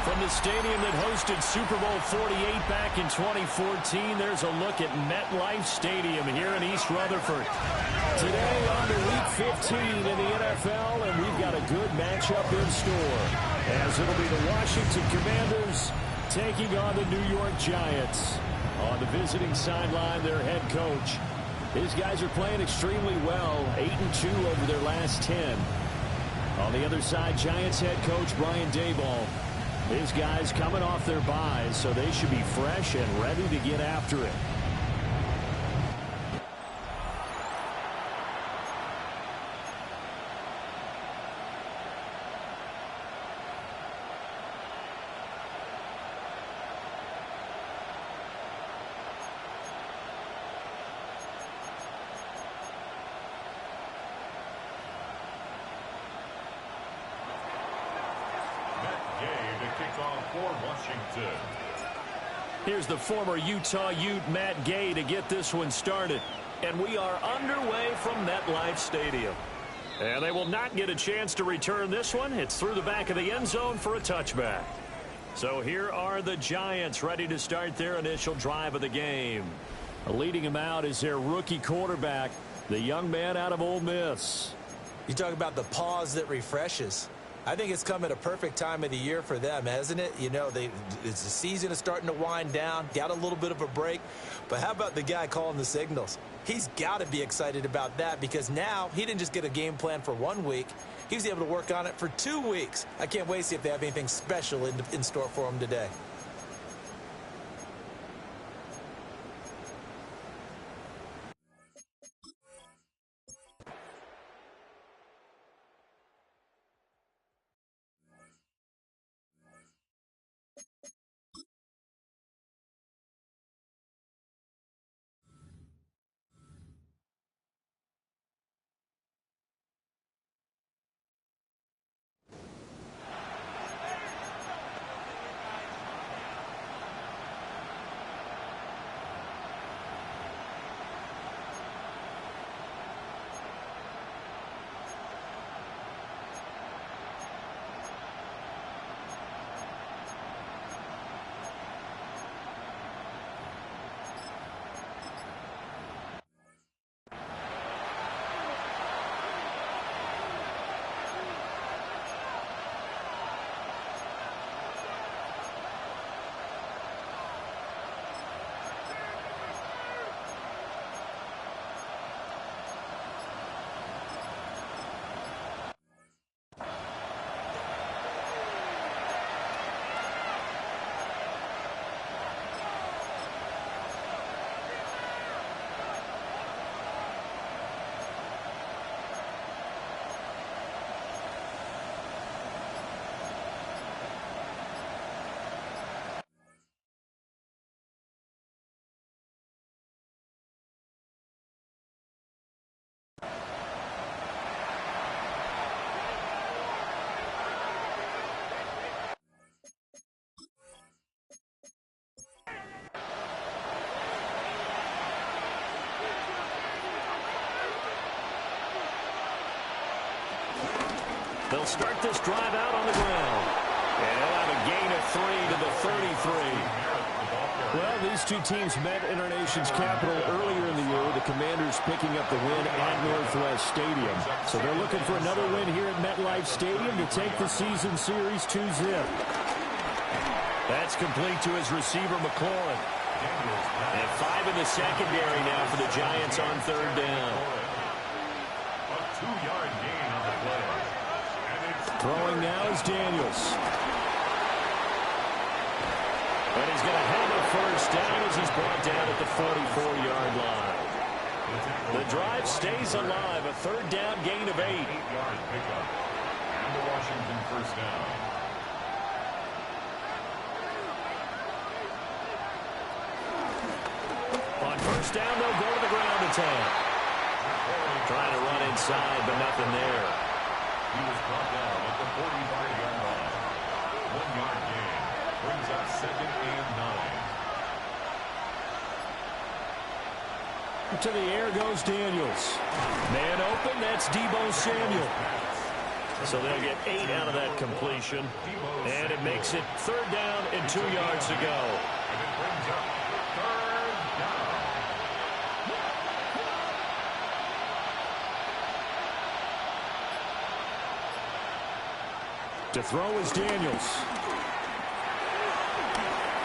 From the stadium that hosted Super Bowl 48 back in 2014, there's a look at MetLife Stadium here in East Rutherford. Today on to Week 15 in the NFL, and we've got a good matchup in store, as it'll be the Washington Commanders taking on the New York Giants. On the visiting sideline, their head coach. These guys are playing extremely well, 8-2 over their last 10. On the other side, Giants head coach Brian Daboll. These guys coming off their byes, so they should be fresh and ready to get after it. Here's the former Utah Ute, Matt Gay, to get this one started. And we are underway from MetLife Stadium. And they will not get a chance to return this one. It's through the back of the end zone for a touchback. So here are the Giants ready to start their initial drive of the game. Leading them out is their rookie quarterback, the young man out of Ole Miss. You talk about the pause that refreshes. I think it's come at a perfect time of the year for them, hasn't it? You know, the season is starting to wind down, got a little bit of a break. But how about the guy calling the signals? He's got to be excited about that, because now he didn't just get a game plan for 1 week. He was able to work on it for 2 weeks. I can't wait to see if they have anything special in store for him today. They'll start this drive out on the ground. And a gain of 3 to the 33. Well, these two teams met in our nation's capital earlier in the year, the Commanders picking up the win at Northwest Stadium. So they're looking for another win here at MetLife Stadium to take the season series 2-0. That's complete to his receiver, McLaurin. And 5 in the secondary now for the Giants on third down. A 2-yard gain on the play. Throwing now is Daniels. And he's going to have a first down as he's brought down at the 44-yard line. The drive stays alive. A third down gain of 8. 8-yard pickup. And the Washington first down. On first down, they'll go to the ground attack. Trying to run inside, but nothing there. He was brought down at the 45-yard line. 1-yard gain. Brings up 2nd and 9. To the air goes Daniels. Man open, that's Deebo Samuel. So they'll get 8 out of that completion. And it makes it third down and 2 yards to go. And it brings up third down. To throw is Daniels.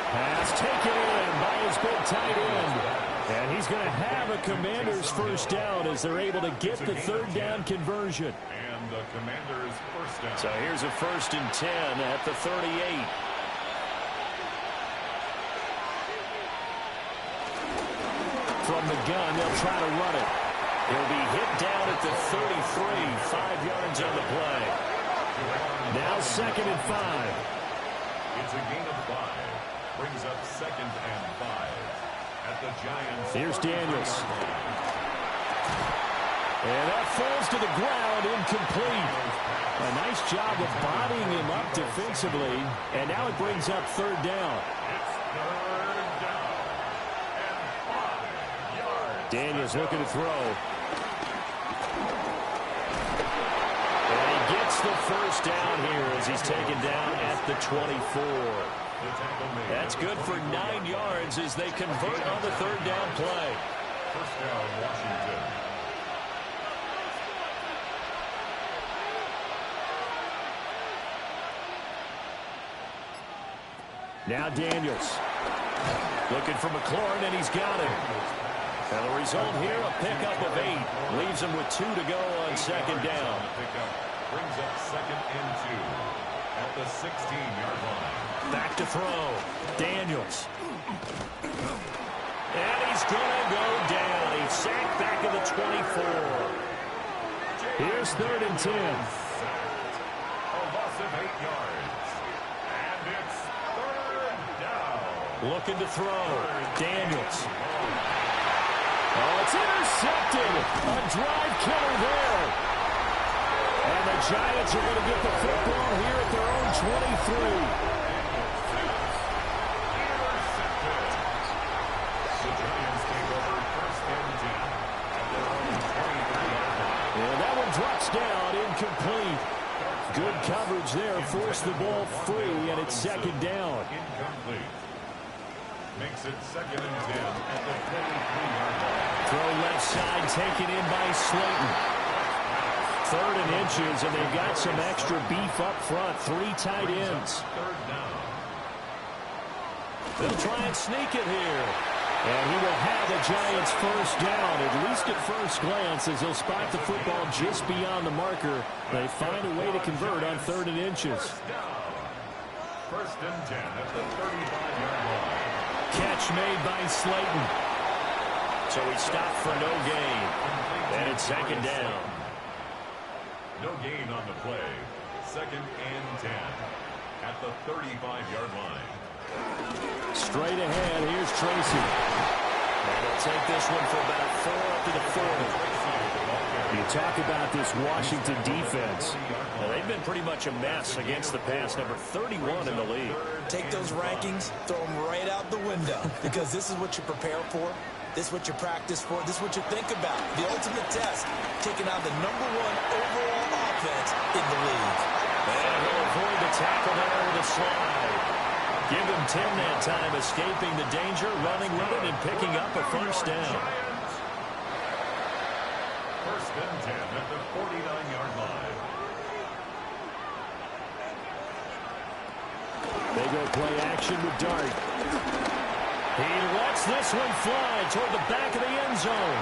Pass taken in by his big tight end. And he's going to have a Commanders first down as they're able to get the third down conversion. And the Commanders first down. So here's a 1st and 10 at the 38. From the gun, they'll try to run it. He'll be hit down at the 33, 5 yards on the play. Now 2nd and 5. It's a gain of 5. Brings up 2nd and 5. At the Giants. Here's Daniels. And that falls to the ground, incomplete. A nice job of bodying him up defensively. And now it brings up third down. It's third down. And 5 yards. Daniels looking to throw. And he gets the first down here as he's taken down at the 24. That's good for 9 yards as they convert on the third down play. First down, Washington. Now Daniels. Looking for McLaurin, and he's got him. And the result here, a pickup of 8. Leaves him with 2 to go on second down. Pickup brings up 2nd and 2 at the 16-yard line. Back to throw. Daniels. And he's going to go down. He's sacked back at the 24. Here's 3rd and 10. A loss of 8 yards. And it's third down. Looking to throw. Daniels. Oh, it's intercepted. A drive killer there. And the Giants are going to get the football here at their own 23. Drops down, incomplete. Good coverage there, forced the ball free, and it's second down. Incomplete. Makes it 2nd and 10 at the 23-yard line. Throw left side, taken in by Slayton. 3rd and inches, and they've got some extra beef up front. 3 tight ends. Third down. They'll try and sneak it here. And he will have the Giants first down, at least at first glance, as he'll spot the football just beyond the marker. They find a way to convert on 3rd and inches. First and 10 at the 35-yard line. Catch made by Slayton. So he stopped for no gain. And it's second down. No gain on the play. 2nd and 10 at the 35-yard line. Straight ahead, here's Tracy. And he'll take this one for about 4 up to the 40. You talk about this Washington defense. Well, they've been pretty much a mess against the pass, number 31 in the league. Take those rankings, throw them right out the window, because this is what you prepare for. This is what you practice for. This is what you think about. The ultimate test, taking out the #1 overall offense in the league. And he'll avoid the tackle there with a slide. Give him 10 that time, escaping the danger, running with it, and picking up a first down. First and 10 at the 49-yard line. They go play action with Dart. He lets this one fly toward the back of the end zone.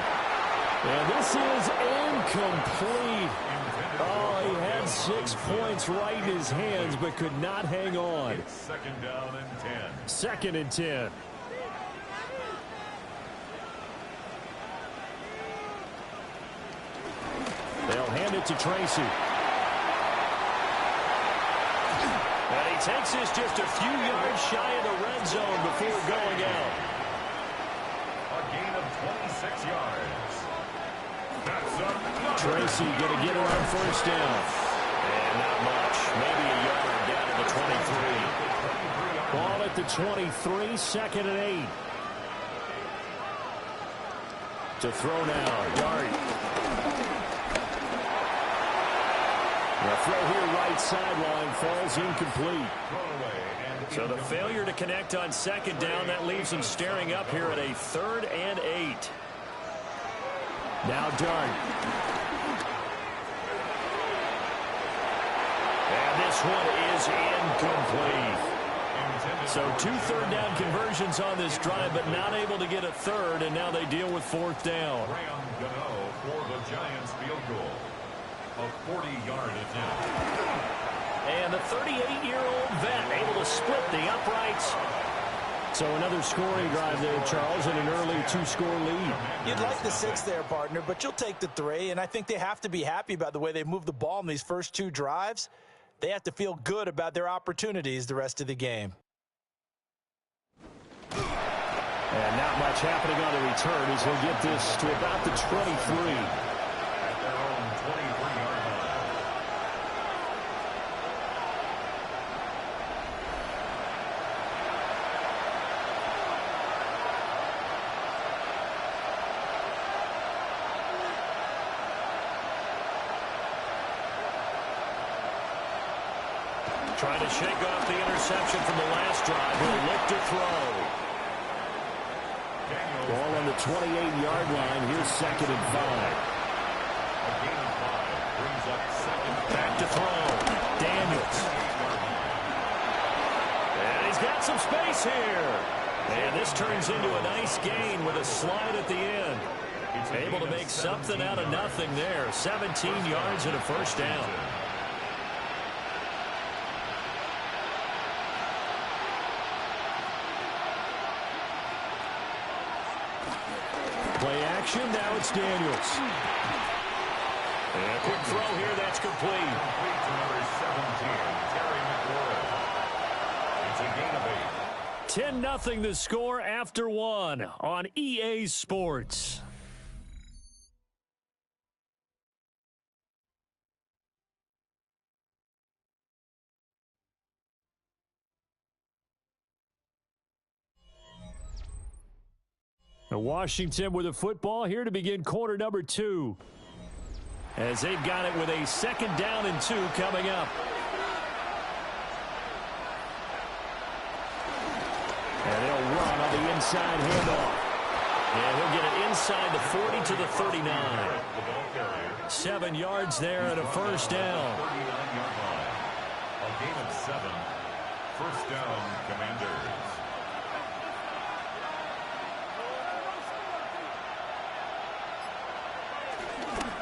And this is incomplete. Oh, he had 6 points right in his hands, but could not hang on. It's second down and 10. Second and 10. They'll hand it to Tracy. And he takes this just a few yards shy of the red zone before going out. A gain of 26 yards. That's up. Tracy going to get it on first down. And not much. Maybe a yard down to the 23. Ball at the 23, second and 8. To throw now, Dart. The throw here right sideline falls incomplete. So the failure to connect on second down, that leaves them staring up here at a 3rd and 8. Now Dart. And this one is incomplete. So 2 third down conversions on this drive, but not able to get a third, and now they deal with 4th down. For the Giants field goal. A 40-yard attempt. And the 38-year-old vet able to split the uprights. So another scoring drive there, Charles, and an early 2-score lead. You'd like the 6 there, partner, but you'll take the 3, and I think they have to be happy about the way they moved the ball in these first 2 drives. They have to feel good about their opportunities the rest of the game. And not much happening on the return as he'll get this to about the 23. At their own 23-yard line. Trying to shake off the interception from the last drive. He'll look to throw. Ball on the 28-yard line. Here's 2nd and 5. A gain of 5 brings up 2nd. Back to throw. Daniels. And he's got some space here. And this turns into a nice gain with a slide at the end. Able to make something out of nothing there. 17 yards and a first down. Play action, now it's Daniels. And a quick throw here, that's complete. Complete to number 17, Terry McLaurin. It's a gain of 8. 10-0 the score after 1 on EA Sports. Now Washington with the football here to begin quarter number 2. As they've got it with a 2nd down and 2 coming up. And they'll run on the inside handoff. And he'll get it inside the 40 to the 39. 7 yards there and a first down. 39-yard line. A gain of 7. First down, Commanders.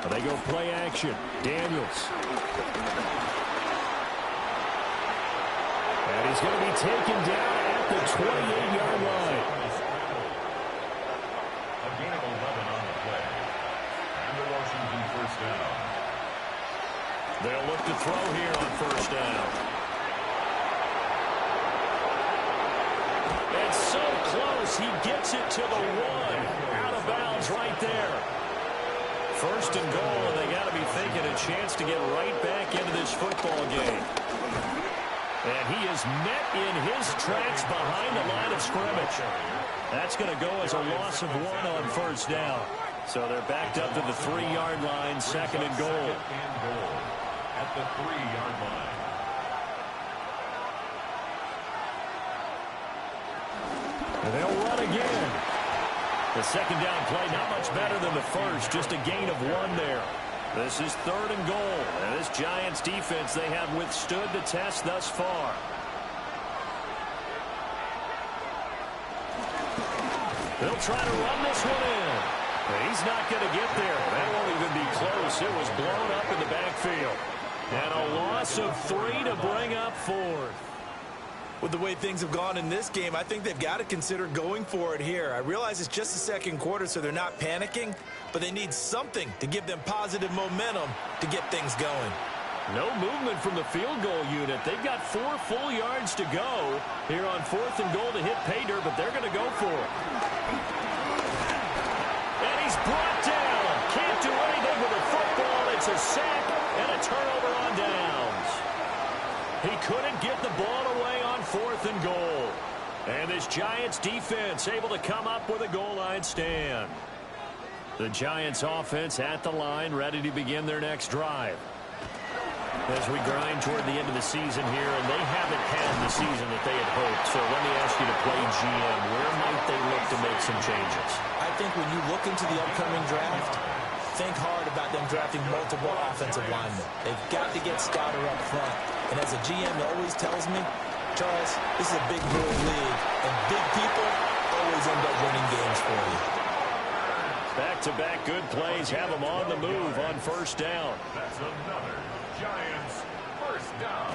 They go play action. Daniels. And he's going to be taken down at the 28-yard line. A gain of 11 on the play. And the Washington first down. They'll look to throw here on first down. It's so close. He gets it to the 1. Out of bounds right there. First and goal, and they got to be thinking a chance to get right back into this football game. And he is met in his tracks behind the line of scrimmage. That's going to go as a loss of 1 on first down. So they're backed up to the 3-yard line, 2nd and goal. And goal at the 3-yard line. And they'll run again. The second down play not much better than the first, just a gain of 1 there. This is 3rd and goal, and this Giants defense, they have withstood the test thus far. They'll try to run this one in. He's not going to get there. That won't even be close. It was blown up in the backfield. And a loss of 3 to bring up 4th. With the way things have gone in this game, I think they've got to consider going for it here. I realize it's just the second quarter, so they're not panicking, but they need something to give them positive momentum to get things going. No movement from the field goal unit. They've got 4 full yards to go here on 4th and goal to hit pay dirt, but they're going to go for it. And he's brought down. Can't do anything with the football. It's a sack and a turnover on downs. He couldn't get the ball away on 4th and goal. And this Giants defense able to come up with a goal line stand. The Giants offense at the line, ready to begin their next drive. As we grind toward the end of the season here, and they haven't had the season that they had hoped. So let me ask you to play GM. Where might they look to make some changes? I think when you look into the upcoming draft, think hard about them drafting multiple offensive linemen. They've got to get Stouter up front. And as a GM always tells me, Charles, this is a big boy league, and big people always end up winning games for you. Back-to-back good plays have them on the move on 1st down. That's another Giants first down.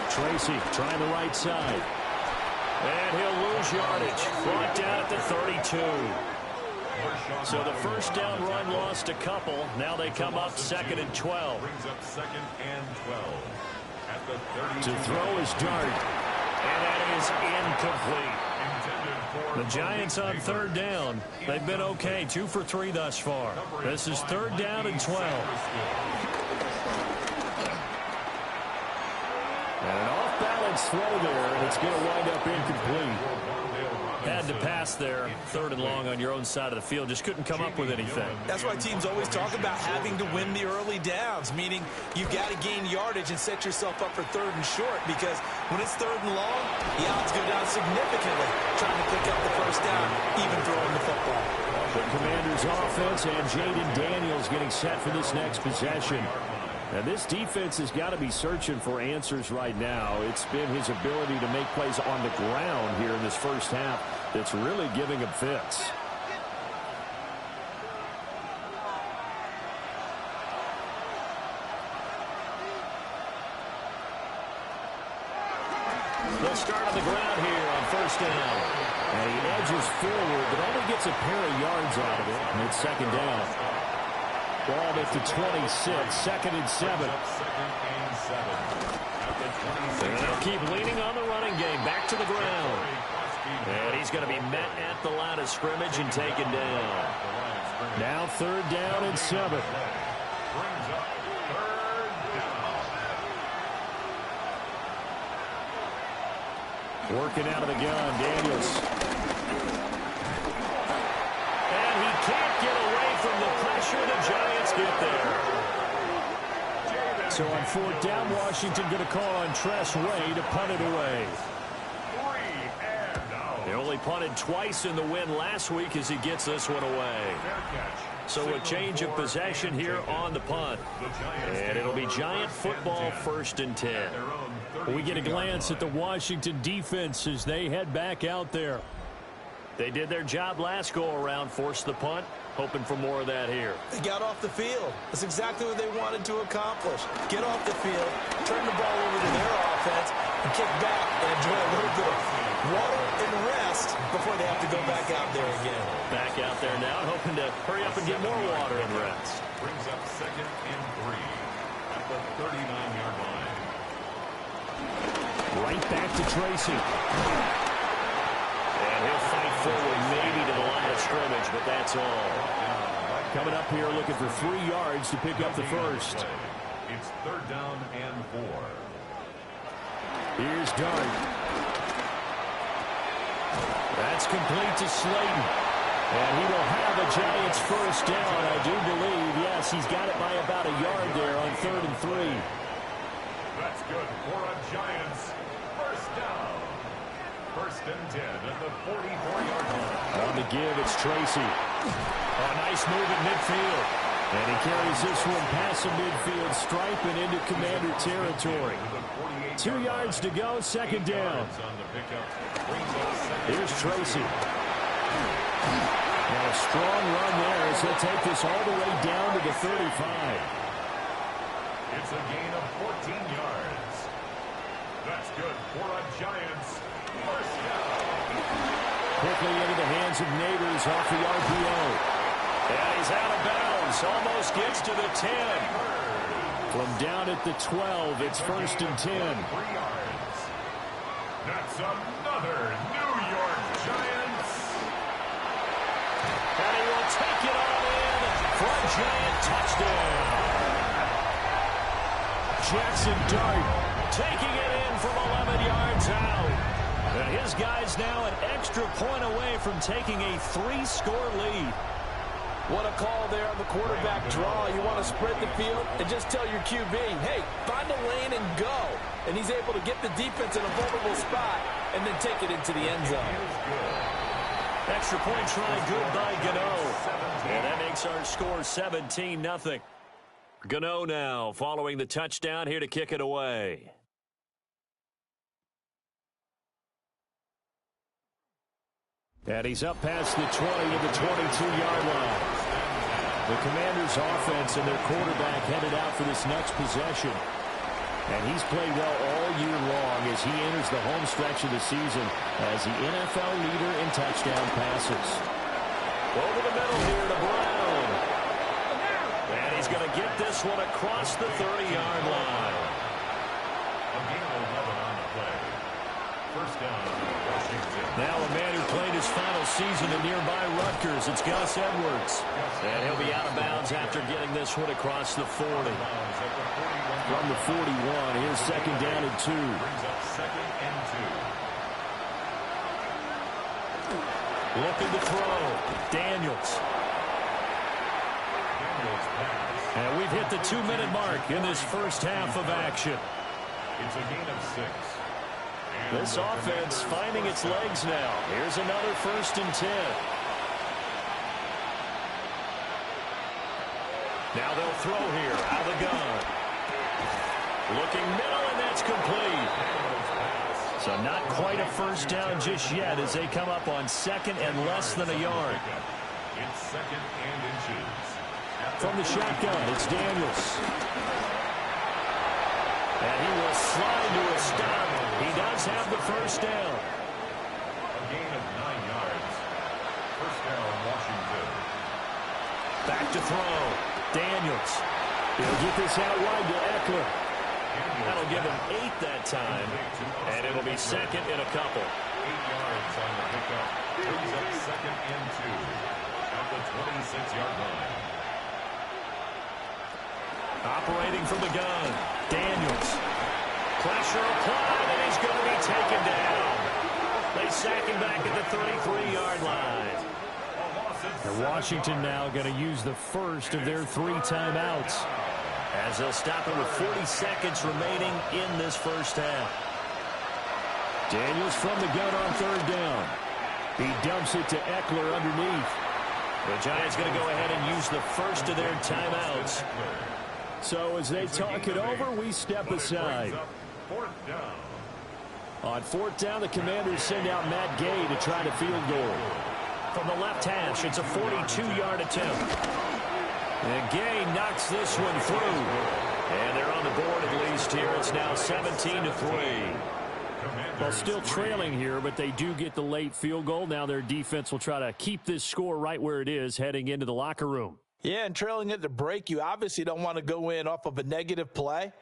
Tracy trying the right side. And he'll lose yardage. Brought down at the 32. So the first down run lost a couple. Now they come up 2nd and 12. Brings up 2nd and 12. At the 32. To throw is Dart. And that is incomplete. The Giants on 3rd down. They've been okay. 2 for 3 thus far. This is 3rd down and 12. And an off-balance throw there, and it's going to wind up incomplete. Had to pass there, 3rd and long on your own side of the field. Just couldn't come up with anything. That's why teams always talk about having to win the early downs, meaning you've got to gain yardage and set yourself up for 3rd and short, because when it's 3rd and long, the odds go down significantly trying to pick up the first down, even throwing the football. The Commanders' offense and Jaden Daniels getting set for this next possession. And this defense has got to be searching for answers right now. It's been his ability to make plays on the ground here in this first half that's really giving him fits. They'll start on the ground here on 1st down. And he edges forward, but only gets a pair of yards out of it. And it's 2nd down. Ball at the 26, 2nd and 7. And they'll keep leaning on the running game. Back to the ground. And he's going to be met at the line of scrimmage and taken down. Now 3rd down and 7. Working out of the gun, Daniels. And he can't get away from the pressure. The Giants get there. So on 4th down, Washington going to call on Tress Way to punt it away. They only punted twice in the win last week as he gets this one away. So a change of possession here on the punt. And it'll be Giant football 1st and 10. We get a glance at the Washington defense as they head back out there. They did their job last go-around, forced the punt, hoping for more of that here. They got off the field. That's exactly what they wanted to accomplish. Get off the field, turn the ball over to their offense, and kick back and enjoy a little bit of water and rest before they have to go back out there again. Back out there now, hoping to hurry up and get more water and rest. Brings up 2nd and 3 at the 39-yard line. Right back to Tracy. And he'll fight forward maybe to the line of scrimmage, but that's all. Coming up here looking for 3 yards to pick up the first. It's 3rd down and 4. Here's Dart. That's complete to Slayton. And he will have a Giants first down, I do believe. Yes, he's got it by about a yard there on 3rd and 3. That's good for a Giants first down. First and 10 at the 44-yard line. On the give, it's Tracy. Oh, nice move at midfield. And he carries this one past the midfield stripe and into Commander territory. 2 yards to go, second down. Here's Tracy. And a strong run there as he'll take this all the way down to the 35. It's a gain of 14 yards. That's good for a Giants first down. Quickly into the hands of Neighbors off the RPO. And he's out of bounds. Almost gets to the 10. From down at the 12, it's first and 10. 3 yards. That's another New York Giants. And he will take it all in for a Giant touchdown. Jackson Dart taking it in from 11 yards out. And his guy's now an extra point away from taking a 3-score lead. What a call there on the quarterback draw. You want to spread the field and just tell your QB, hey, find a lane and go. And he's able to get the defense in a vulnerable spot and then take it into the end zone. Extra point try good by Gano. And that makes our score 17-0. Gano now following the touchdown here to kick it away. And he's up past the 20 to the 22-yard line. The Commanders' offense and their quarterback headed out for this next possession. And he's played well all year long as he enters the home stretch of the season as the NFL leader in touchdown passes. Over the middle here to Brown. And he's going to get this one across the 30-yard line. A gain of 11 on the play. First down, Washington. Now a man who played his final season in nearby Rutgers. It's Gus Edwards. And he'll be out of bounds after getting this one across the 40. From the 41, here's second down and 2. Brings up second and 2. Looking to throw. Daniels. And we've hit the 2-minute mark in this first half of action. It's a gain of 6. This offense finding its legs now. Here's another first and 10. Now they'll throw here out of the gun. Looking middle, and that's complete. So not quite a first down just yet as they come up on second and less than a yard. It's second and inches. From the shotgun, it's Daniels. And he will slide to a stop. He does have the first down. A gain of 9 yards. First down, Washington. Back to throw. Daniels. He'll get this out wide to Eckler. That'll give him 8 that time. And it'll be second in a couple. 8 yards on the pickup. Brings up second and 2 at the 26-yard line. Operating from the gun. Daniels. Pressure applied, and he's going to be taken down. They sack him back at the 33-yard line. And Washington now going to use the first of their 3 timeouts as they'll stop it with 40 seconds remaining in this first half. Daniels from the gun on third down. He dumps it to Eckler underneath. The Giants going to go ahead and use the first of their timeouts. So as they talk it over, we step aside. On fourth down, the Commanders send out Matt Gay to try to field goal. From the left hash, it's a 42-yard attempt. And Gay knocks this one through. And they're on the board at least here. It's now 17-3. Well, still trailing here, but they do get the late field goal. Now their defense will try to keep this score right where it is heading into the locker room. Yeah, and trailing at the break, you obviously don't want to go in off of a negative play.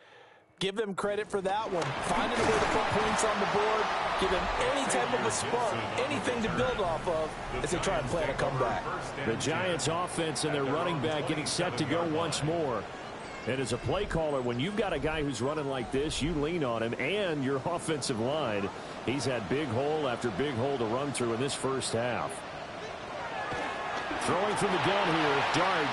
Give them credit for that one. Finding a way to put points on the board. Give them any type of a spark, anything to build off of as they try and plan a comeback. The Giants' offense and their running back getting set to go once more. And as a play caller, when you've got a guy who's running like this, you lean on him and your offensive line. He's had big hole after big hole to run through in this first half. Throwing from the gun here, Dart.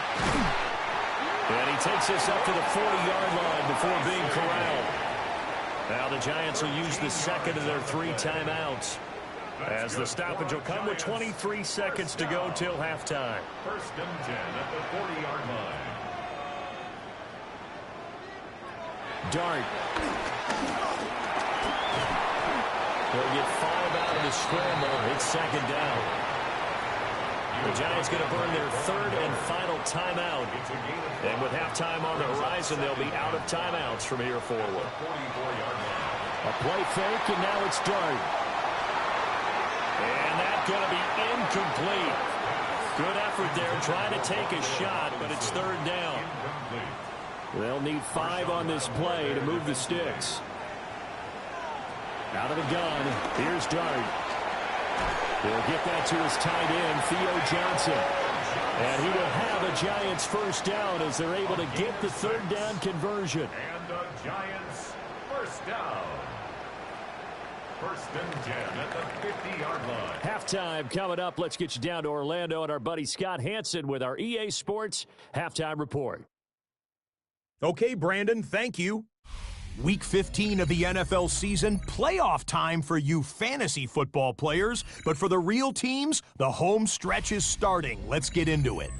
And he takes this up to the 40-yard line before being corralled. Now the Giants will use the second of their 3 timeouts. as the stoppage will come with 23 seconds to go till halftime. First and 10 at the 40-yard line. Dart. He'll get 5 out of the scramble. It's second down. The Giants going to burn their third and final timeout. And with halftime on the horizon, they'll be out of timeouts from here forward. A play fake, and now it's Dart. And that's going to be incomplete. Good effort there, trying to take a shot, but it's third down. They'll need 5 on this play to move the sticks. Out of the gun, here's Dart. He'll get that to his tight end, Theo Johnson. And he will have a Giants first down as they're able to get the third down conversion. And the Giants first down. First and 10 at the 50-yard line. Halftime coming up. Let's get you down to Orlando and our buddy Scott Hansen with our EA Sports Halftime Report. Okay, Brandon, thank you. Week 15 of the NFL season, playoff time for you fantasy football players. But for the real teams, the home stretch is starting. Let's get into it.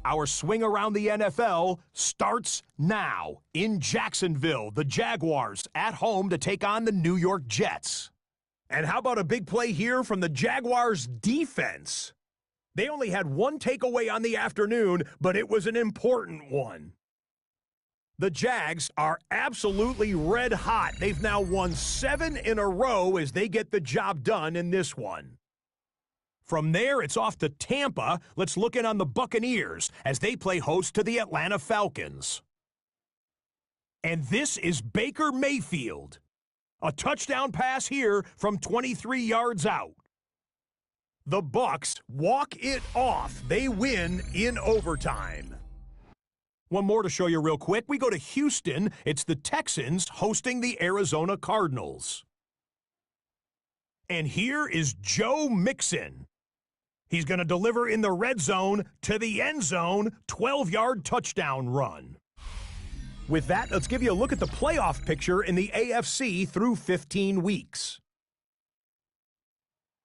Our swing around the NFL starts now. In Jacksonville, the Jaguars at home to take on the New York Jets. And how about a big play here from the Jaguars defense? They only had one takeaway on the afternoon, but it was an important one. The Jags are absolutely red hot. They've now won 7 in a row as they get the job done in this one. From there, it's off to Tampa. Let's look in on the Buccaneers as they play host to the Atlanta Falcons. And this is Baker Mayfield. A touchdown pass here from 23 yards out. The Bucs walk it off. They win in overtime. One more to show you real quick. We go to Houston. It's the Texans hosting the Arizona Cardinals. And here is Joe Mixon. He's going to deliver in the red zone to the end zone, 12-yard touchdown run. With that, let's give you a look at the playoff picture in the AFC through 15 weeks.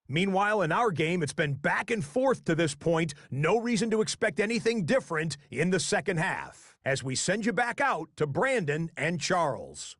Meanwhile, in our game, it's been back and forth to this point. No reason to expect anything different in the second half. As we send you back out to Brandon and Charles.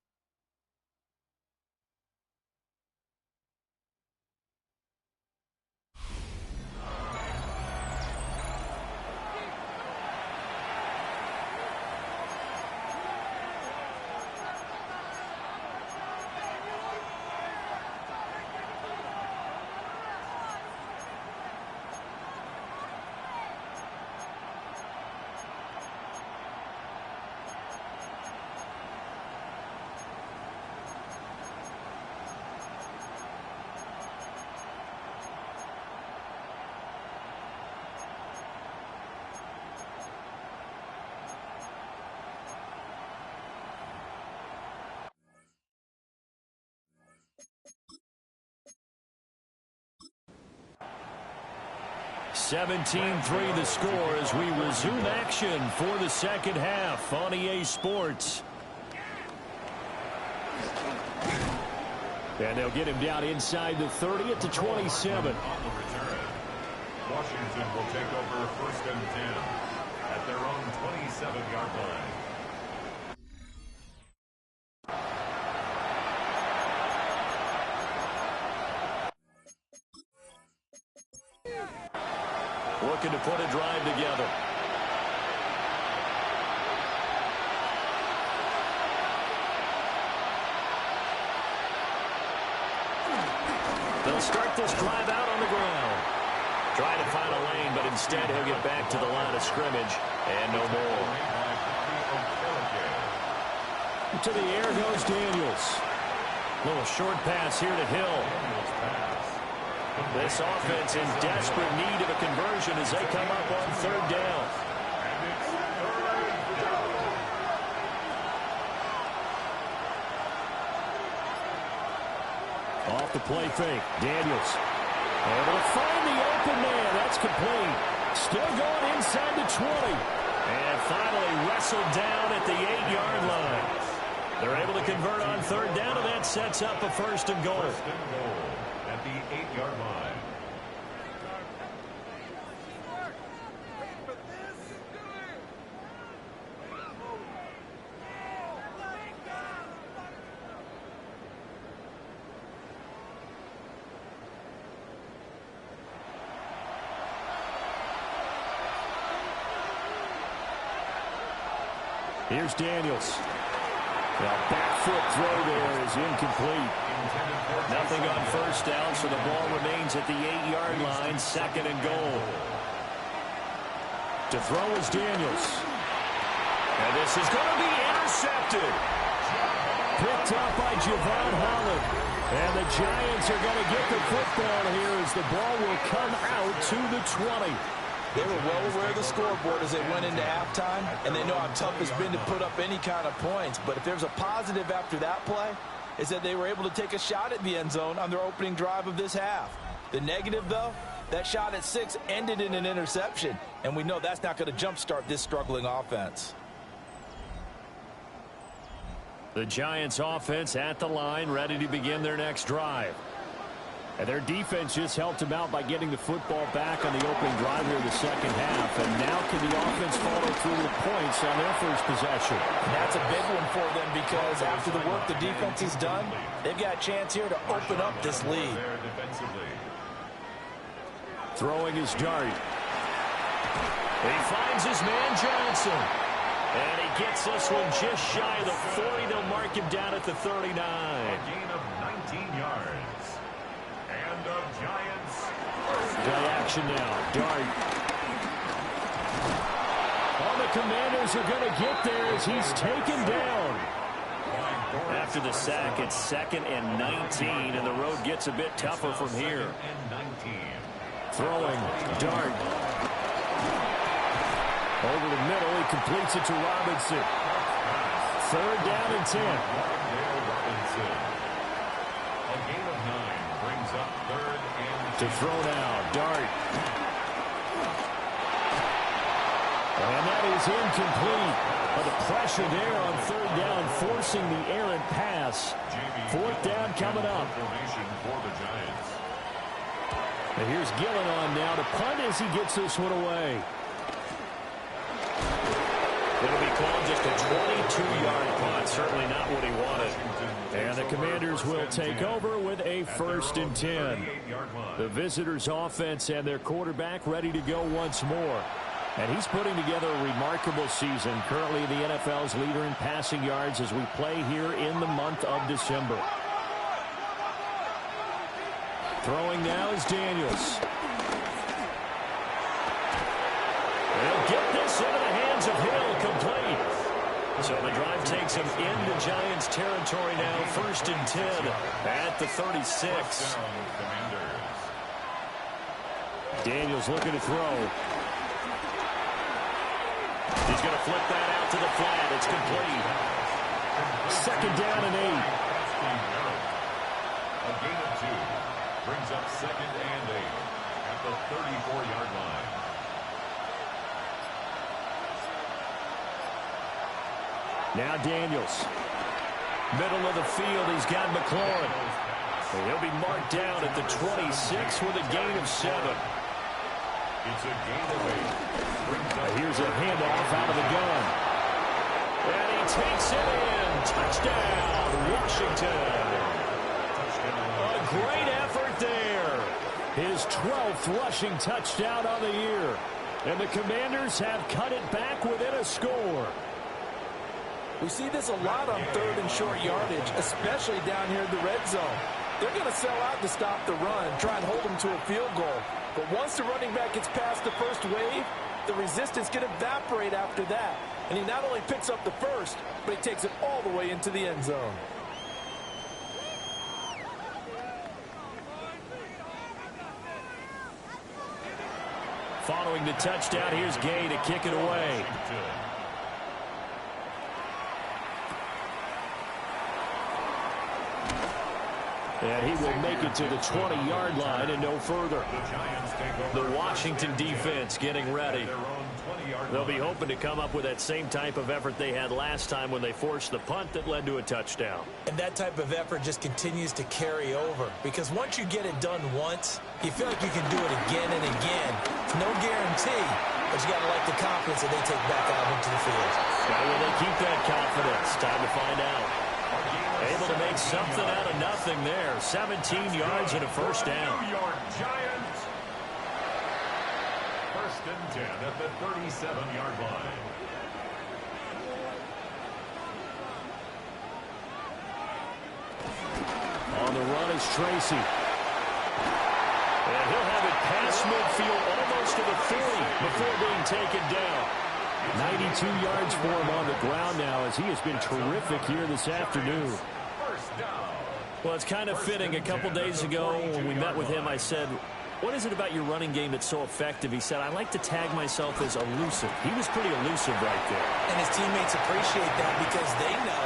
(17-3) the score as we resume action for the second half on EA Sports. And they'll get him down inside the 30 at the 27. On the return, Washington will take over first and 10 at their own 27-yard line. Looking to put a drive together. They'll start this drive out on the ground. Trying to find a lane, but instead he'll get back to the line of scrimmage and no more. To the air goes Daniels. Little short pass here to Hill. This offense in desperate need of a conversion as they come up on third down. Off the play fake, Daniels. Able to find the open man. That's complete. Still going inside the 20. And finally wrestled down at the 8-yard line. They're able to convert on third down, and that sets up a first and goal. at the 8-yard line. Here's Daniels. The back foot throw there is incomplete. Nothing on first down, so the ball remains at the 8-yard line, 2nd and goal. To throw is Daniels. And this is going to be intercepted. Picked up by Javon Holland. And the Giants are going to get the football here as the ball will come out to the 20. They were well aware of the scoreboard as they went into halftime, and they know how tough it's been to put up any kind of points. But if there's a positive after that play, is that they were able to take a shot at the end zone on their opening drive of this half. The negative, though, that shot at 6 ended in an interception, and we know that's not going to jumpstart this struggling offense. The Giants offense at the line, ready to begin their next drive. And their defense just helped them out by getting the football back on the opening drive here in the second half. And now can the offense follow through with points on their first possession? And that's a big one for them because after the work the defense has done, they've got a chance here to open up this lead. Throwing his dart. He finds his man Johnson. And he gets this one just shy of the 40. They'll mark him down at the 39. A gain of 19 yards. And the Giants. Play action now. Dart. All the Commanders are going to get there as he's taken down. After the sack, it's 2nd and 19, and the road gets a bit tougher from here. Throwing. Dart. Over the middle, he completes it to Robinson. 3rd down and 10. A gain of 9 brings up 3rd and 10. To throw now, Dart. And that is incomplete. But the pressure there on 3rd down, forcing the errant pass. 4th down coming up. And here's Gillen on now to punt as he gets this one away. It'll be called just a 22-yard punt. Certainly not what he wanted. And the Commanders will take over with a 1st and 10. The visitors' offense and their quarterback ready to go once more. And he's putting together a remarkable season. Currently the NFL's leader in passing yards as we play here in the month of December. Throwing now is Daniels. They'll get this into the hands of Hill, complete. So the drive takes him into Giants territory now, 1st and 10 at the 36. Daniels looking to throw. He's going to flip that out to the flat. It's complete. 2nd down and 8. A gain of 2 brings up 2nd and 8 at the 34-yard line. Now Daniels. Middle of the field, he's got McLaurin. And he'll be marked down at the 26 with a gain of 7. It's a gain of 8. Here's a handoff out of the gun. And he takes it in. Touchdown, Washington. A great effort there. His 12th rushing touchdown on the year. And the Commanders have cut it back within a score. We see this a lot on 3rd and short yardage, especially down here in the red zone. They're going to sell out to stop the run, try and hold them to a field goal. But once the running back gets past the first wave, the resistance can evaporate after that. And he not only picks up the first, but he takes it all the way into the end zone. Following the touchdown, here's Gay to kick it away. And he will make it to the 20-yard line and no further. The Washington defense getting ready. They'll be hoping to come up with that same type of effort they had last time when they forced the punt that led to a touchdown. And that type of effort just continues to carry over, because once you get it done once, you feel like you can do it again and again. It's no guarantee, but you got to like the confidence that they take back out into the field. How will they keep that confidence? Time to find out. Able to make something out of nothing there. 17 yards and a first down. New York Giants. First and 10 at the 37-yard line. On the run is Tracy. And he'll have it past midfield almost to the 40 before being taken down. 92 yards for him on the ground now, as he has been terrific here this afternoon. Well, it's kind of fitting. A couple days ago when we met with him, I said, what is it about your running game that's so effective? He said, I like to tag myself as elusive. He was pretty elusive right there. And his teammates appreciate that because they know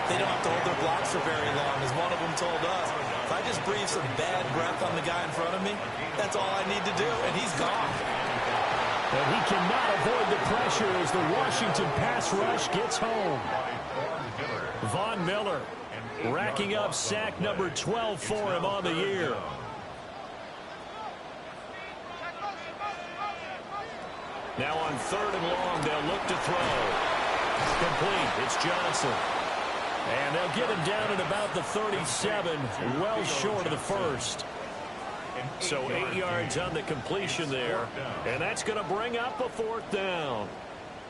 they don't have to hold their blocks for very long. As one of them told us, if I just breathe some bad breath on the guy in front of me, that's all I need to do, and he's gone. And he cannot avoid the pressure as the Washington pass rush gets home. Von Miller racking up sack number 12 for him on the year. Now on 3rd and long, they'll look to throw. Complete. It's Johnson. And they'll get him down at about the 37, well short of the first. So 8 yards on the completion there. And that's going to bring up a 4th down.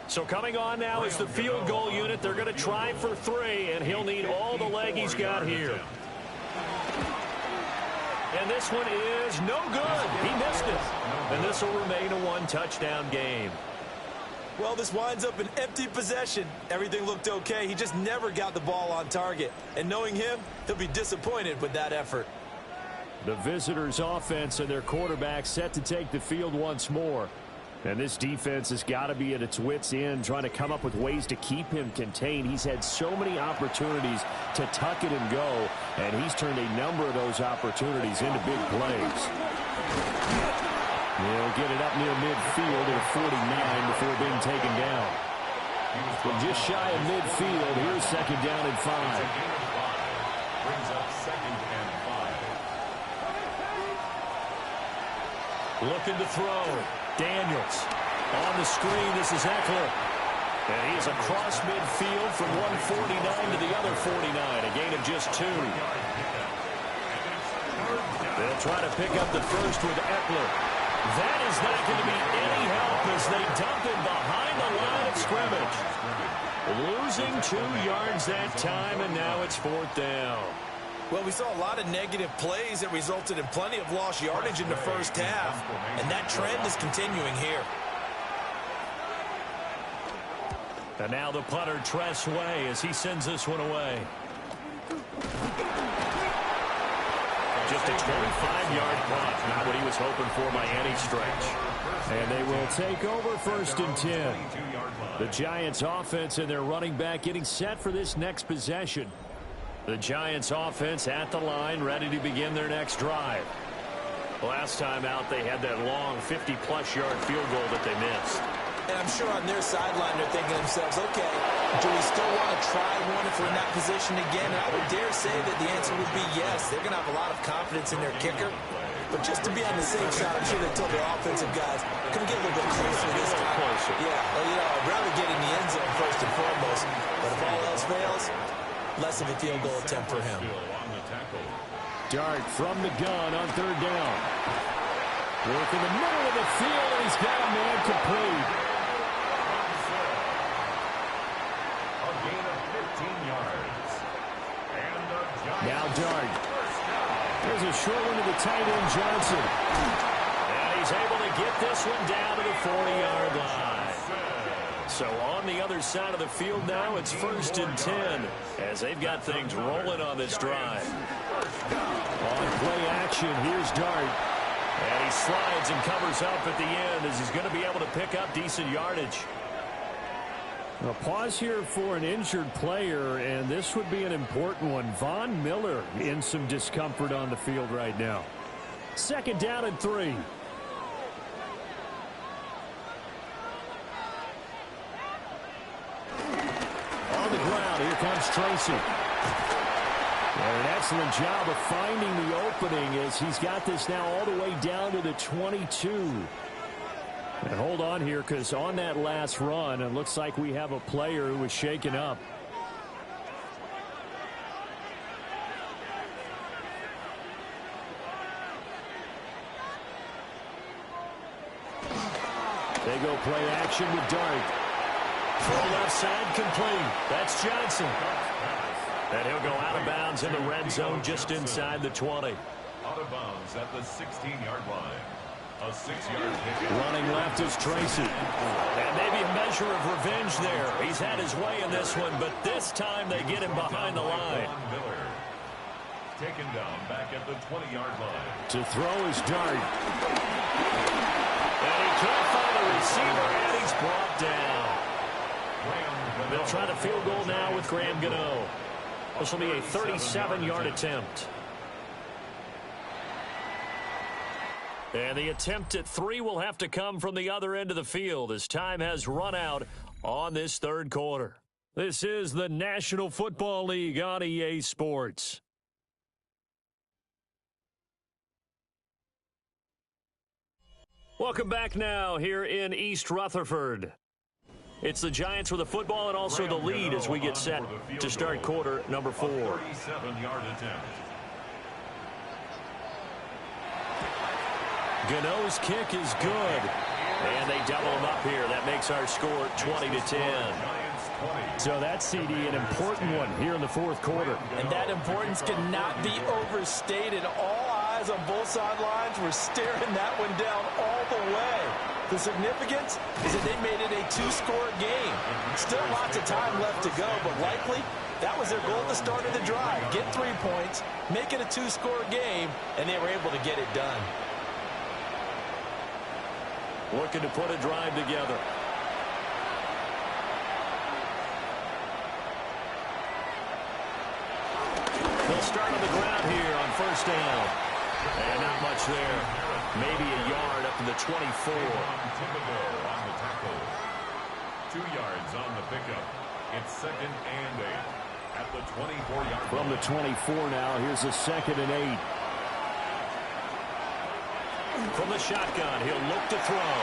So coming on now is the field goal unit. They're going to try for 3, and he'll need all the leg he's got here. And this one is no good. He missed it. And this will remain a 1-touchdown game. Well, this winds up an empty possession. Everything looked okay. He just never got the ball on target. And knowing him, he'll be disappointed with that effort. The visitors' offense and their quarterback set to take the field once more. And this defense has got to be at its wits' end, trying to come up with ways to keep him contained. He's had so many opportunities to tuck it and go, and he's turned a number of those opportunities into big plays. They'll get it up near midfield at 49 before being taken down. From just shy of midfield, here's 2nd down and 5. Brings up 2nd and 5. Looking to throw. Daniels on the screen. This is Eckler. And he is across midfield from 149 to the other 49. A gain of just 2. They'll try to pick up the first with Eckler. That is not going to be any help as they dump him behind the line of scrimmage. Losing 2 yards that time, and now it's 4th down. Well, we saw a lot of negative plays that resulted in plenty of lost yardage in the first half, and that trend is continuing here. And now the punter, Tress Way, as he sends this one away. Just a 25-yard punt, not what he was hoping for by any stretch. And they will take over 1st and 10. The Giants offense and their running back getting set for this next possession. The Giants offense at the line, ready to begin their next drive. Last time out, they had that long 50-plus yard field goal that they missed. And I'm sure on their sideline, they're thinking to themselves, okay, do we still want to try one if we're in that position again? And I would dare say that the answer would be yes. They're going to have a lot of confidence in their kicker. But just to be on the safe side, I'm sure they told their offensive guys, can we get a little bit closer this time? Closer. Yeah, well, you know, I'd rather get in the end zone first and foremost. But if all else fails, less of a field goal attempt for him. Dart from the gun on 3rd down. Work in the middle of the field, and he's got a man complete. A gain of 15 yards. And the Giants. Now Dart. There's a short one to the tight end, Johnson. And he's able to get this one down to the 40-yard line. So on the other side of the field now, it's 1st and 10 as they've got things rolling on this drive. On play action, here's Dart. And he slides and covers up at the end as he's going to be able to pick up decent yardage. A pause here for an injured player, and this would be an important one. Von Miller in some discomfort on the field right now. Second down and 3. On the ground, here comes Tracy. And an excellent job of finding the opening as he's got this now all the way down to the 22. And hold on here, because on that last run, it looks like we have a player who was shaken up. They go play action with Dart. Full left side complete. That's Johnson. And he'll go out of bounds in the red zone just inside the 20. Out of bounds at the 16-yard line. A 6-yard pick. Running left is Tracy. And maybe a measure of revenge there. He's had his way in this one, but this time they get him behind the line. Miller. Taken down back at the 20-yard line. To throw is Dart. And he can't find the receiver, and he's brought down. They'll try the field goal now with Graham Gano. This will be a 37-yard attempt. And the attempt at 3 will have to come from the other end of the field as time has run out on this third quarter. This is the National Football League on EA Sports. Welcome back now here in East Rutherford. It's the Giants with the football and also the lead as we get set to start quarter number 4. 37-yard attempt. Gano's kick is good. And they double him up here. That makes our score 20-10. So that's, CD, an important one here in the fourth quarter. And that importance cannot be overstated. All eyes on both sidelines were staring that one down all the way. The significance is that they made it a 2-score game. Still lots of time left to go, but likely that was their goal at the start of the drive. Get 3 points, make it a 2-score game, and they were able to get it done. Looking to put a drive together. They'll start on the ground here on first down. And not much there. Maybe a yard up to the 24. On the tackle. 2 yards on the pickup. It's 2nd and 8 at the 24-yard line. From the 24 now, here's a 2nd and 8. From the shotgun, he'll look to throw.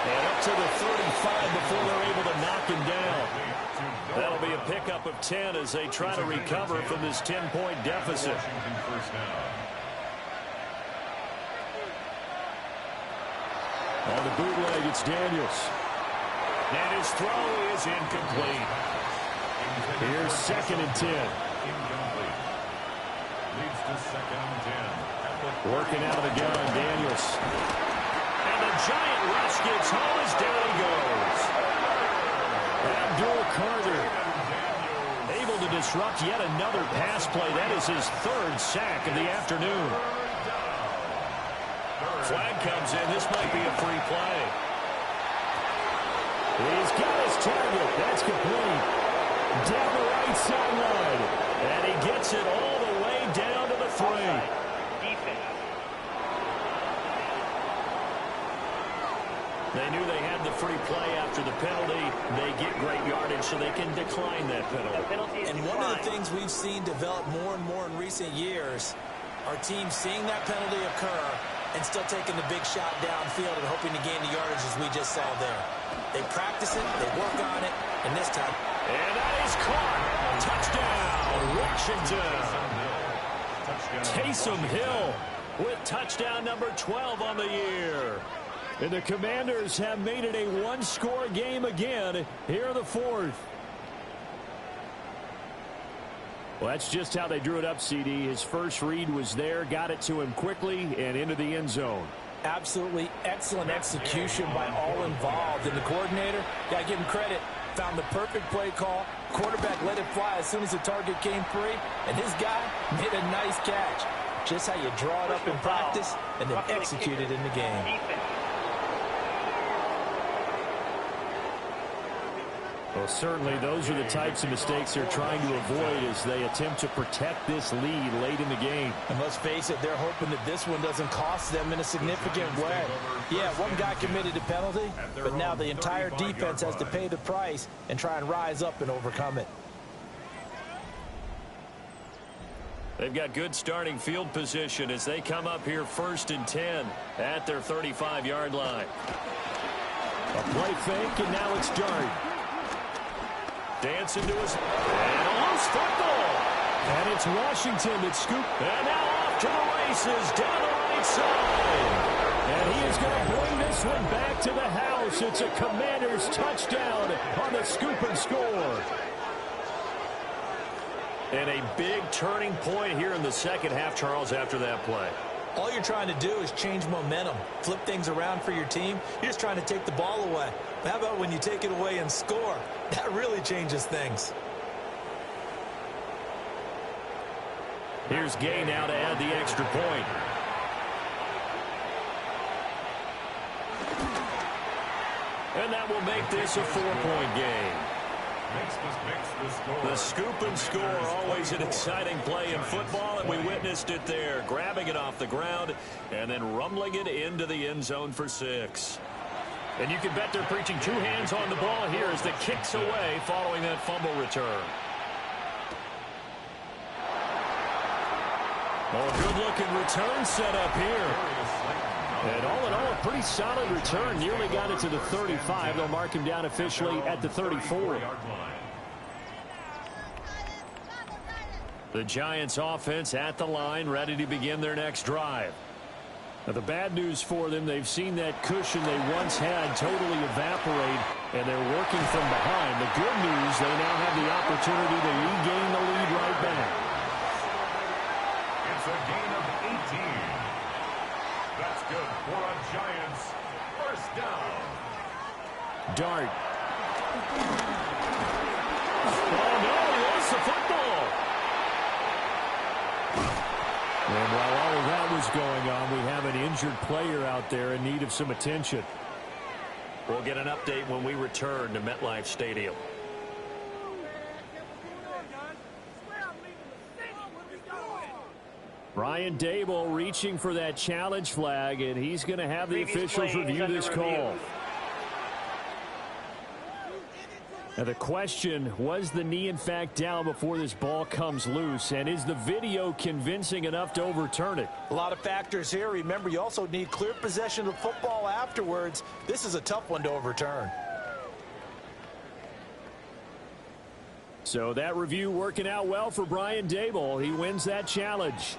And up to the 35 before they're able to knock him down. That'll be a pickup of 10 as they try to recover from this 10-point deficit. On the bootleg, it's Daniels. And his throw is incomplete. Here's 2nd and 10. Incomplete. Leads to 2nd and 10. Working out of the gun, Daniels. And the giant rush gets home as down he goes. Abdul Carter able to disrupt yet another pass play. That is his 3rd sack of the afternoon. Flag comes in. This might be a free play. He's got his target. That's complete. Down the right sideline. And he gets it all the way down to the 3. They knew they had the free play after the penalty. They get great yardage so they can decline that penalty. And one of the things we've seen develop more and more in recent years are teams seeing that penalty occur and still taking the big shot downfield and hoping to gain the yardage as we just saw there. They practice it, they work on it, and this time. And that is caught. Touchdown, Washington. Taysom Hill with touchdown number 12 on the year. And the Commanders have made it a 1-score game again here in the 4th. Well, that's just how they drew it up, CD. His first read was there, got it to him quickly, and into the end zone. Absolutely excellent execution by all involved. And the coordinator, got to give him credit, found the perfect play call. Quarterback let it fly as soon as the target came free, and his guy made a nice catch. Just how you draw it up in practice and then execute it in the game. Well, certainly those are the types of mistakes they're trying to avoid as they attempt to protect this lead late in the game. And let's face it, they're hoping that this one doesn't cost them in a significant way. Yeah, one guy committed a penalty, but now the entire defense has to pay the price and try and rise up and overcome it. They've got good starting field position as they come up here 1st and 10 at their 35-yard line. A play fake, and now it's Dart. Dancing to his... And a loose football. And it's Washington that scooped. And now off to the races down the right side. And he is going to bring this one back to the house. It's a Commanders touchdown on the scoop and score. And a big turning point here in the second half, Charles, after that play. All you're trying to do is change momentum, flip things around for your team. You're just trying to take the ball away. How about when you take it away and score? That really changes things. Here's Gay now to add the extra point. And that will make this a 4-point game. The scoop and score, always an exciting play in football, and we witnessed it there. Grabbing it off the ground and then rumbling it into the end zone for 6. And you can bet they're preaching 2 hands on the ball here as the kick's away following that fumble return. Oh, good-looking return set up here. And all in all, a pretty solid return. Nearly got it to the 35. They'll mark him down officially at the 34. The Giants offense at the line, ready to begin their next drive. Now, the bad news for them, they've seen that cushion they once had totally evaporate, and they're working from behind. The good news, they now have the opportunity to regain the lead right back. It's a gain of 18. That's good for a Giants first down. Dart. Oh, no, he lost the football. And while all of that was going on, we have an injured player out there in need of some attention. We'll get an update when we return to MetLife Stadium. Brian Daboll reaching for that challenge flag, and he's going to have the officials review this call. Now the question, was the knee in fact down before this ball comes loose, and is the video convincing enough to overturn it? A lot of factors here. Remember, you also need clear possession of football afterwards. This is a tough one to overturn. So that review working out well for Brian Daboll. He wins that challenge.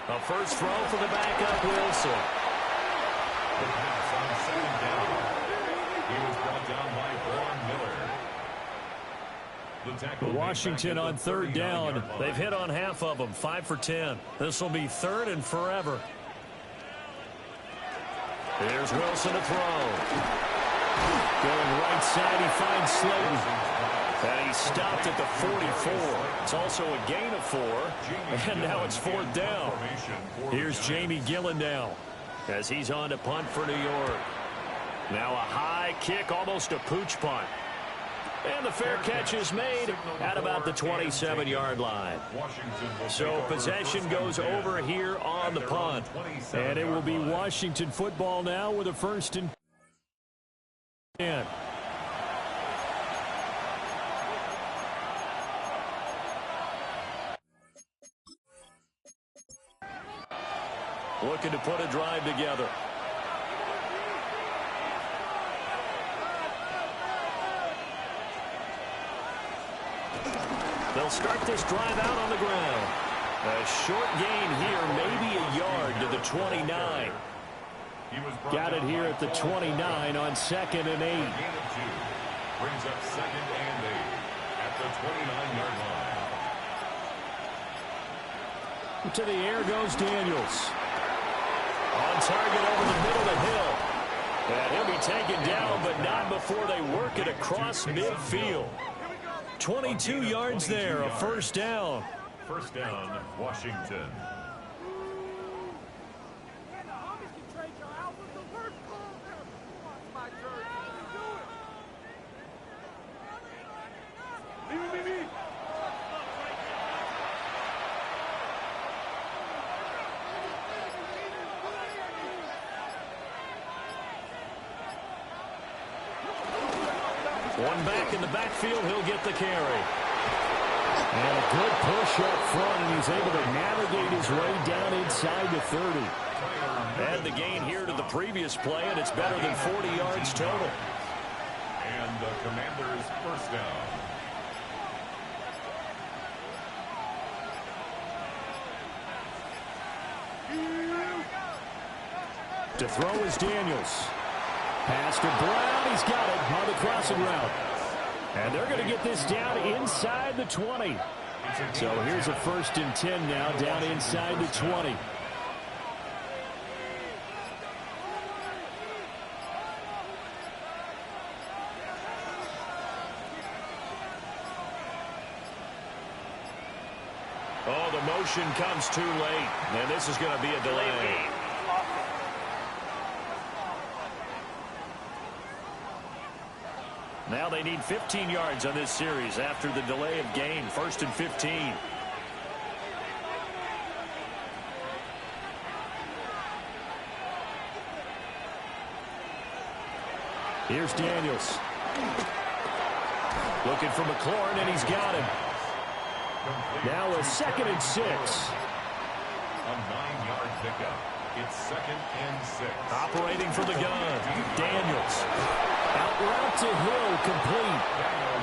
A first throw for the backup, Wilson. The pass on 2nd down. He was brought down by Vaughn Miller. The tackle Washington on 3rd down. They've hit on half of them, 5 for 10. This will be 3rd and forever. Here's Wilson to throw. Going right side, he finds Slayton. And he stopped at the 44. It's also a gain of 4. And now it's 4th down. Here's Jamie Gillen now as he's on to punt for New York. Now a high kick, almost a pooch punt. And the fair catch is made at about the 27-yard line. So possession goes over here on the punt. And it will be Washington football now with a 1st and 10. Looking to put a drive together. They'll start this drive out on the ground. A short gain here, maybe a yard to the 29. Got it here at the 29 on 2nd and 8. Brings up 2nd and 8 at the 29-yard line. To the air goes Daniels. On target over the middle of the hill. And he'll be taken down, but not before they work it across midfield. 22 yards there, a 1st down. 1st down, Washington. One back in the backfield, he'll get the carry. And a good push up front, and he's able to navigate his way down inside the 30. Add the gain here to the previous play, and it's better than 40 yards total. And the Commanders' first down. To throw is Daniels. Pass to Brown. He's got it on the crossing route. And they're going to get this down inside the 20. So here's a 1st and 10 now, down inside the 20. Oh, the motion comes too late. And this is going to be a delay. Now they need 15 yards on this series after the delay of game. 1st and 15. Here's Daniels. Looking for McLaurin, and he's got him. Now a 2nd and 6. A 9-yard pickup. It's 2nd and 6. Operating for the gun. Daniels. Out route to Hill, complete.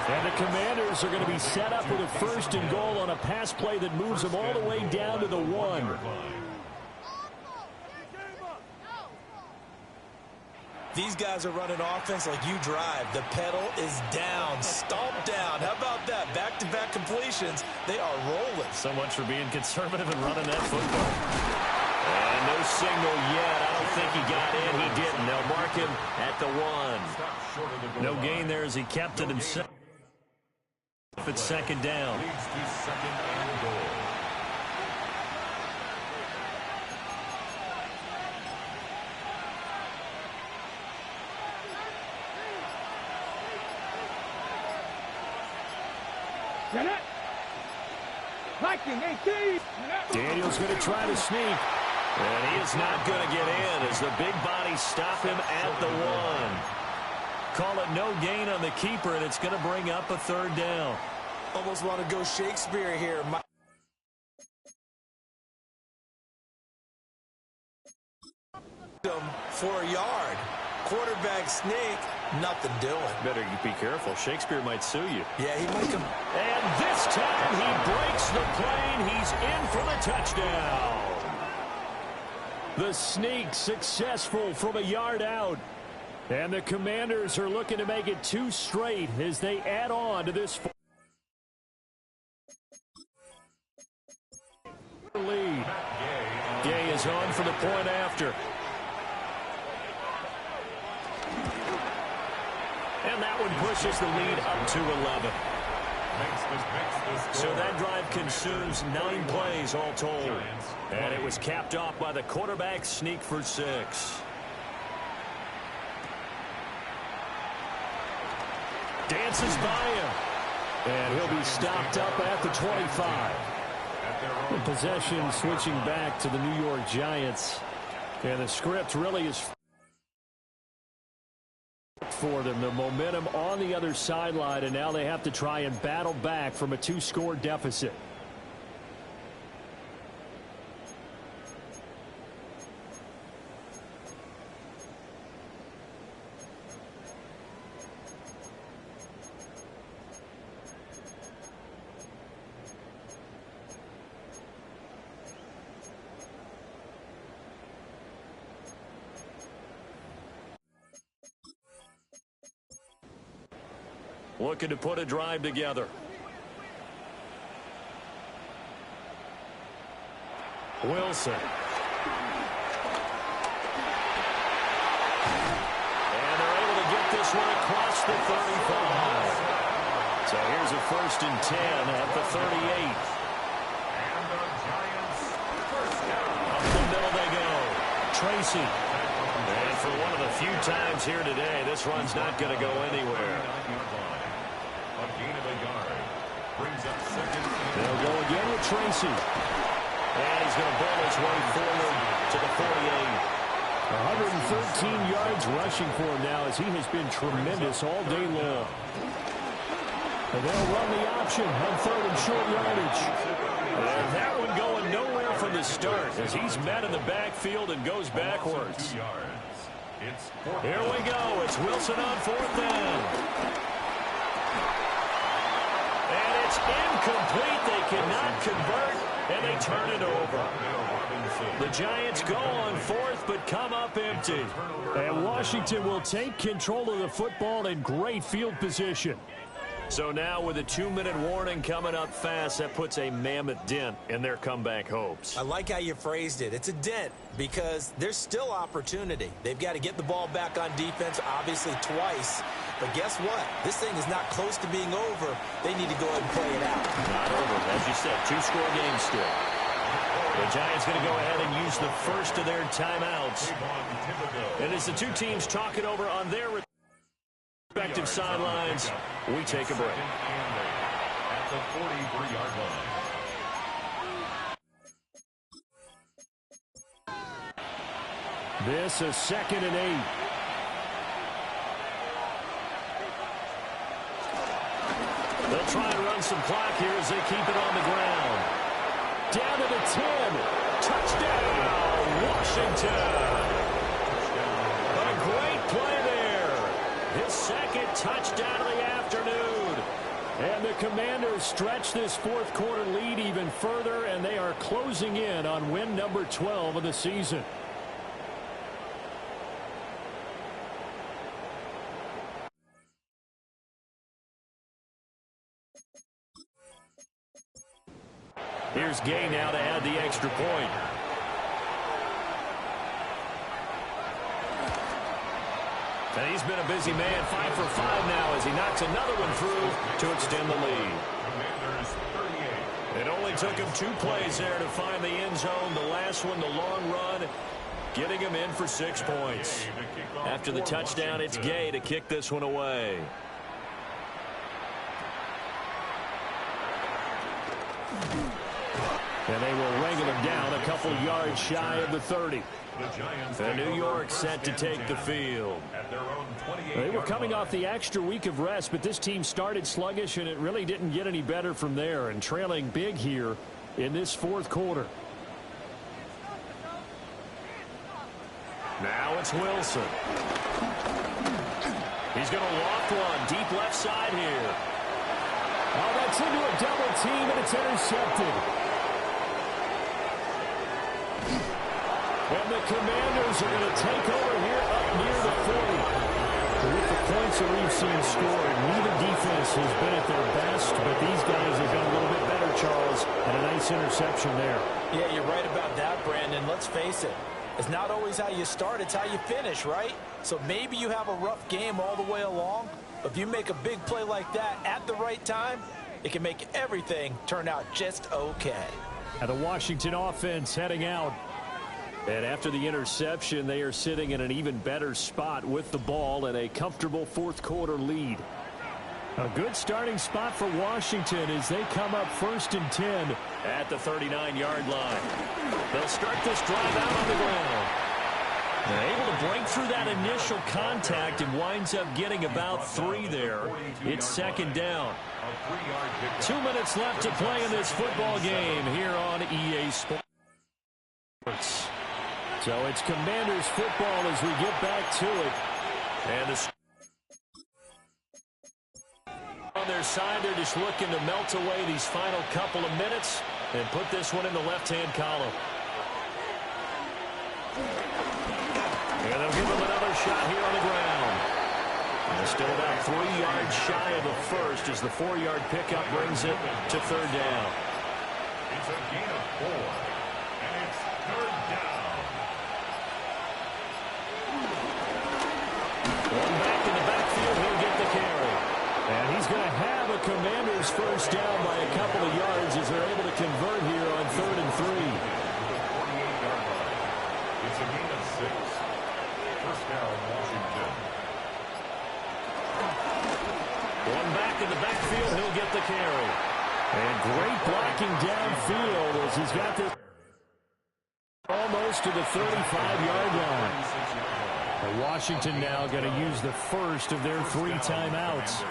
And the Commanders are going to be set up with a 1st and goal on a pass play that moves them all the way down to the 1. These guys are running offense like you drive. The pedal is down, stomped down. How about that? Back-to-back completions. They are rolling. So much for being conservative and running that football. And no signal yet. I don't think he got in. He didn't. They'll mark him at the 1. No gain there as he kept it himself. It's 2nd down. Leads to 2nd and goal. Daniels going to try to sneak. And he is not going to get in as the big bodies stop him at the 1. Call it no gain on the keeper, and it's going to bring up a 3rd down. Almost want to go Shakespeare here. For a yard. Quarterback sneak, nothing doing. Better be careful. Shakespeare might sue you. Yeah, he might come. And this time he breaks the plane. He's in for the touchdown. The sneak successful from a yard out. And the Commanders are looking to make it 2 straight as they add on to this lead. Gay is on for the point after. And that one pushes the lead up to 11. So that drive consumes 9 plays all told. And it was capped off by the quarterback sneak for 6. Dances by him. And he'll be stopped up at the 25. The possession switching back to the New York Giants. And the script really is for them. The momentum on the other sideline, and now they have to try and battle back from a 2-score deficit. Looking to put a drive together. Wilson. And they're able to get this one across the 35. So here's a 1st and 10 at the 38. And the Giants first down. Up the middle they go. Tracy. And for one of the few times here today, this run's not going to go anywhere. A gain of a yard. Brings up 2nd. They'll go again with Tracy. And he's going to ball his way forward to the 48. 113 yards rushing for him now, as he has been tremendous all day long. And they'll run the option on 3rd and short yardage. And that one going nowhere from the start, as he's met in the backfield and goes backwards. Here we go. It's Wilson on 4th down. And it's incomplete. They cannot convert, and they turn it over. The Giants go on 4th, but come up empty. And Washington will take control of the football in great field position. So now with a 2-minute warning coming up fast, that puts a mammoth dent in their comeback hopes. I like how you phrased it. It's a dent because there's still opportunity. They've got to get the ball back on defense, obviously twice. But guess what? This thing is not close to being over. They need to go ahead and play it out. Not over. As you said, 2-score game still. The Giants going to go ahead and use the first of their timeouts. And as the two teams talk it over on their respective sidelines, we take a break. At the 43-yard line. This is 2nd and 8. They'll try and run some clock here as they keep it on the ground. Down to the 10. Touchdown, Washington. A great play there. His 2nd touchdown of the afternoon. And the Commanders stretch this 4th quarter lead even further, and they are closing in on win number 12 of the season. Here's Gay now to add the extra point. And he's been a busy man, 5 for 5 now as he knocks another one through to extend the lead. It only took him 2 plays there to find the end zone. The last one, the long run, getting him in for 6 points. After the touchdown, it's Gay to kick this one away. And they will wrangle him down a couple yards shy of the 30. And New York set to take the field. They were coming off the extra week of rest, but this team started sluggish, and it really didn't get any better from there, and trailing big here in this 4th quarter. Now it's Wilson. He's going to loft one deep left side here. Oh, that's into a double team, and it's intercepted. And the Commanders are going to take over here up near the 40. With the points that we've seen scored, neither defense has been at their best, but these guys have done a little bit better, Charles, and a nice interception there. Yeah, you're right about that, Brandon. Let's face it. It's not always how you start, it's how you finish, right? So maybe you have a rough game all the way along, but if you make a big play like that at the right time, it can make everything turn out just okay. And the Washington offense heading out. And after the interception, they are sitting in an even better spot with the ball and a comfortable 4th quarter lead. A good starting spot for Washington as they come up 1st and 10 at the 39-yard line. They'll start this drive out on the ground. They're able to break through that initial contact and winds up getting about 3 there. It's 2nd down. 2 minutes left to play in this football game here on EA Sports. So it's Commanders football as we get back to it. And on their side, they're just looking to melt away these final couple of minutes and put this one in the left-hand column. And they'll give them another shot here on the ground. And they're still about 3 yards shy of the first as the 4-yard pickup brings it to 3rd down. It's a gain of 4, and it's 3rd down. One back in the backfield, he'll get the carry. And he's going to have a Commanders first down by a couple of yards as they're able to convert here on 3rd and 3. It's a gain of 6. First down, Washington. One back in the backfield, he'll get the carry. And great blocking downfield as he's got this almost to the 35-yard line. Washington now going to use the first of their 3 timeouts.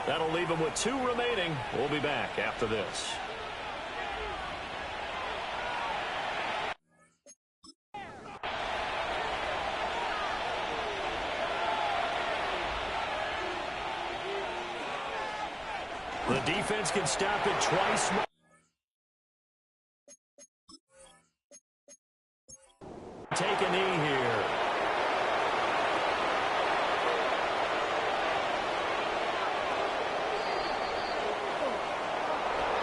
That'll leave them with 2 remaining. We'll be back after this. The defense can stop it twice. Take a knee here.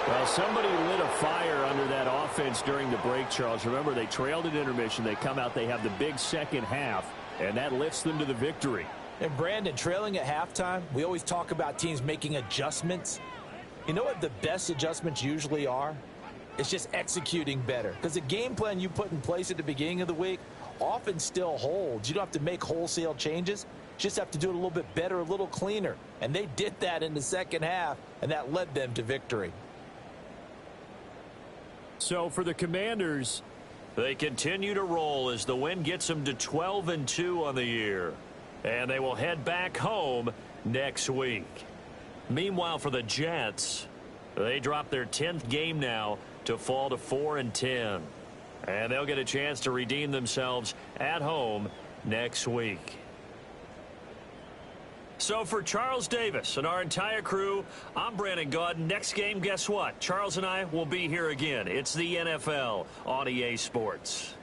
Well, somebody lit a fire under that offense during the break, Charles. Remember, they trailed at intermission. They come out, they have the big second half, and that lifts them to the victory. And Brandon, trailing at halftime, we always talk about teams making adjustments. You know what the best adjustments usually are? It's just executing better. Because the game plan you put in place at the beginning of the week often still holds. You don't have to make wholesale changes. You just have to do it a little bit better, a little cleaner. And they did that in the second half, and that led them to victory. So for the Commanders, they continue to roll as the win gets them to 12-2 on the year. And they will head back home next week. Meanwhile, for the Jets, they drop their 10th game now to fall to 4-10. And they'll get a chance to redeem themselves at home next week. So for Charles Davis and our entire crew, I'm Brandon Gaudin. Next game, guess what? Charles and I will be here again. It's the NFL on EA Sports.